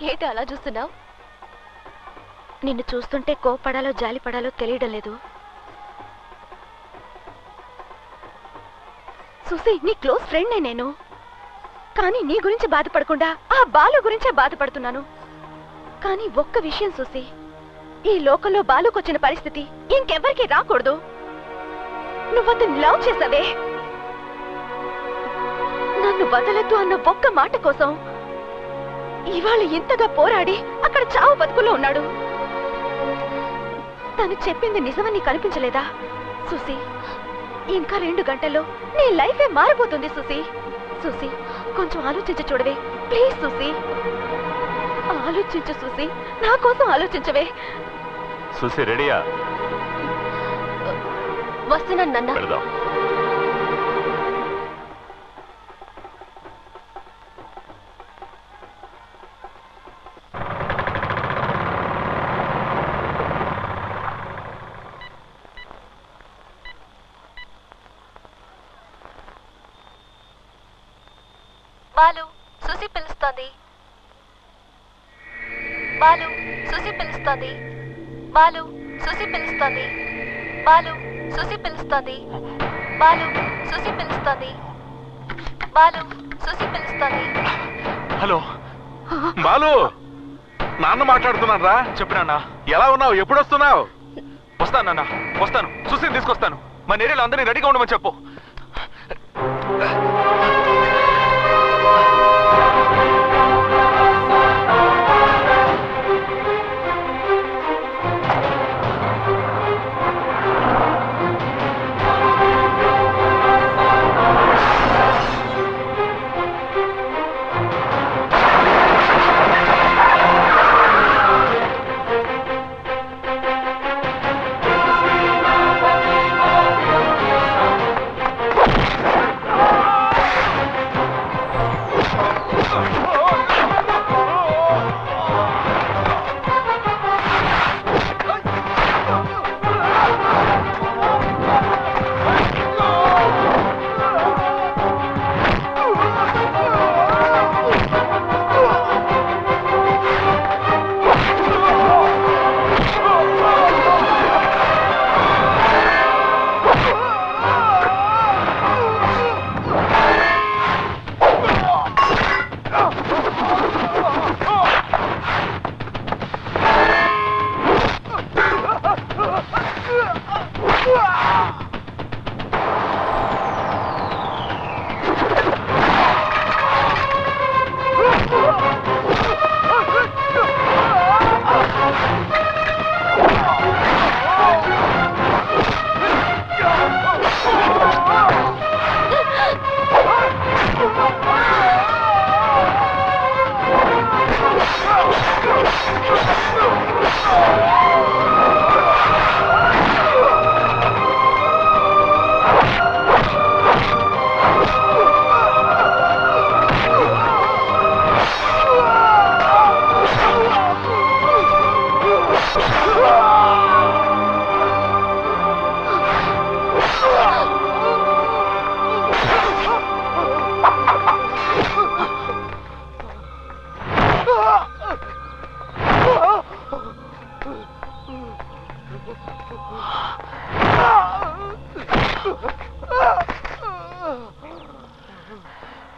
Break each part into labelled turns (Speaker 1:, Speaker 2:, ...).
Speaker 1: ఏంటి అలా చూస్తున్నావు? నిన్ను చూస్తుంటే కోపడాలో జాలిపడాలో తెలియడం లేదు. సుసి, నీ క్లోజ్ ఫ్రెండ్నే నేను. కానీ నీ గురించి బాధపడకుండా ఆ బాలు గురించే బాధపడుతున్నాను. కానీ ఒక్క విషయం సుసి, ఈ లోకంలో బాలుకొచ్చిన పరిస్థితి ఇంకెవ్వరికీ రాకూడదు. నువ్వతను లవ్ చేసావే, నన్ను వదలద్దు అన్న ఒక్క మాట కోసం ఇవాళ ఇంతగా పోరాడి అక్కడ చావు బతుకులో ఉన్నాడు. తను చెప్పింది నిజమని కనిపించలేదా సుసి? ఇంకా 2 గంటల్లో నీ లైఫే మారిపోతుంది సుసి. సుసి, కొంచెం ఆలోచించి చూడవే ప్లీజ్. సుసి, ఆలోచించు సుసి, నా కోసం ఆలోచించవే.
Speaker 2: సుసి రెడీయా?
Speaker 1: వస్తున్నాను నాన్న. బాలు, సుసి పిలుస్తోంది. బాలు, సుసి పిలుస్తోంది. బాలు, సుసి పిలుస్తోంది. బాలు, సుసి పిలుస్తోంది. బాలు, సుసి పిలుస్తోంది. బాలు, సుసి పిలుస్తోంది.
Speaker 2: హలో బాలు, నాన్న మాట్లాడుతున్నాను రా. చెప్పు నాన్న, ఎలా ఉన్నావు? ఎప్పుడు వస్తున్నావు? వస్తాను నాన్న, వస్తాను. సుసిని తీసుకొస్తాను. మన ఏరియాలో అందరినీ రెడీగా ఉండమని చెప్పు.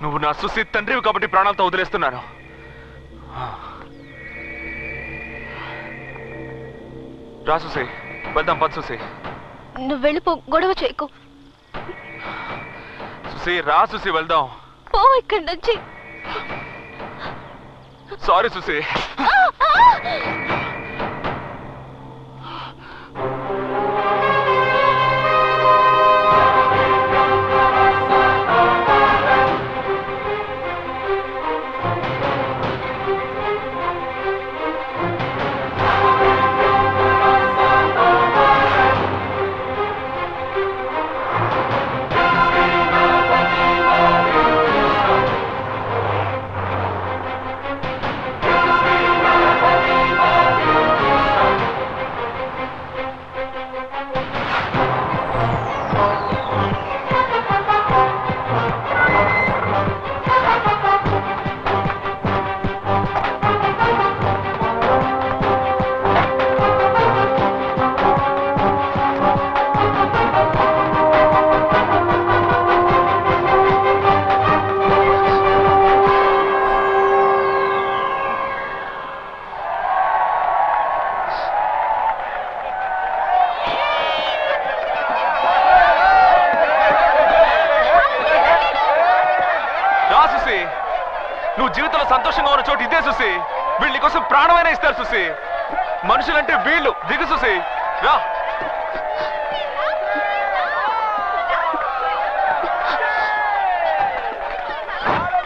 Speaker 2: నువ్వు నా సుసి తండ్రివి కాబట్టి ప్రాణాలతో వదిలేస్తున్నాను. రా సుసి, వెళ్దాం. పద సుసి.
Speaker 1: నువ్వు వెళ్ళిపో, గొడవ చేయకు.
Speaker 2: సుసి రా సుసి, వెళ్దాం.
Speaker 1: పో ఇక్కడి నుంచి.
Speaker 2: సారీ సుసి. రా సుసి, నువ్వు జీవితంలో సంతోషంగా ఉన్న చోటు ఇదే సుసి. వీళ్ళు నీకోసం ప్రాణమైనా ఇస్తారు సుసి. మనుషులంటే వీళ్ళు. దిగు సుసి, రా.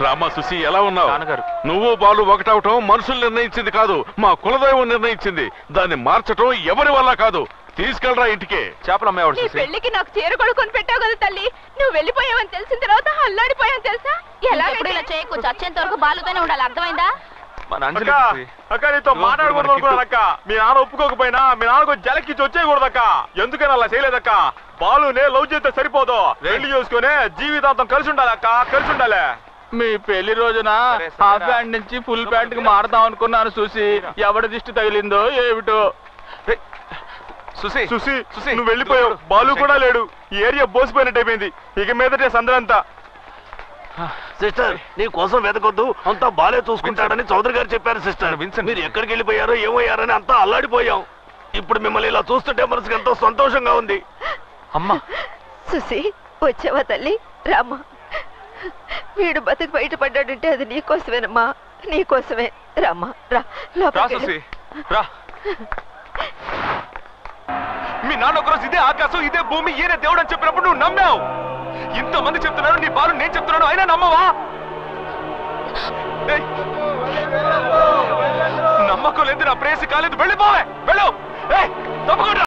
Speaker 2: రామా సుసి, ఎలా ఉన్నావు? నాన్నగారు, నువ్వు బాలు ఒకటవటం మనుషులు నిర్ణయించింది కాదు, మా కులదైవం నిర్ణయించింది. దాన్ని మార్చటం ఎవరి వల్ల కాదు. తీసుకెళ్ళరా ఇంటికి. చేపలు అమ్మేవాడు.
Speaker 1: నీ పెళ్లికి నాకు చీర కొడుకొని పెట్టావు కదా తల్లి. నువ్వు వెళ్ళిపోయావని తెలిసిన తర్వాత అల్లాడిపోయావని తెలుసా? ఎలా ఇలా చేయకు, చచ్చేంత వరకు బాలుతోనే ఉండాలి, అర్థమైందా?
Speaker 3: అక్క నీతో మాట్లాడకూడదక్క. మీ నాన్న ఒప్పుకోకపోయినా మీ నాన్నకు జలకిచ్చి వచ్చేయకూడదక్క. ఎందుకని అలా చేయలేదక్క? బాలునే లవ్ చేస్తే సరిపోదు, పెళ్లి చేసుకునే జీవితాంతం కలిసి ఉండాలక్క, కలిసి ఉండాలి.
Speaker 4: మీ పెళ్లి రోజున హాఫ్ ప్యాంట్ నుంచి ఫుల్ ప్యాంట్ కి మారదాం అనుకున్నాను చూసి, ఎవడి దిష్టి తగిలిందో ఏమిటో.
Speaker 2: సుసి,
Speaker 3: సుసి నువ్వు వెళ్ళిపోయావు, బాలు కూడా లేడు. ఈ ఏరియా బోసిపోయినట్టు అయిపోయింది. ఇక మీదటే సందరంతా.
Speaker 5: సిస్టర్, నీ కోసం వెతకొద్దు, అంతా బాలే చూసుకుంటాడని చౌదరి గారు చెప్పారు సిస్టర్. మీరు ఎక్కడికి వెళ్ళిపోయారో ఏమయ్యారని అంతా అల్లాడిపోయాం. ఇప్పుడు మిమ్మల్ని ఇలా చూస్తుంటే మనసుకి ఎంతో సంతోషంగా ఉంది.
Speaker 2: అమ్మా
Speaker 1: సుసి, వచ్చావా తల్లి? రామ్మా, వీడు బతికి బయటపడ్డాడంటే అది నీకోసమేనమ్మా, నీకోసమే. రామ్మా, రా లోపలికి.
Speaker 2: మీ నాన్న ఒకరోజు ఇదే ఆకాశం, ఇదే భూమి, ఈయన దేవుడు అని చెప్పినప్పుడు నువ్వు నమ్మావు. ఇంతమంది చెప్తున్నారు, నీ బాలు నేను చెప్తున్నాను, అయినా నమ్మవా? నమ్మకం లేదు, నా ప్రేసి కాలేదు. వెళ్ళిపోవే, వెళ్ళు. తప్పకుండా.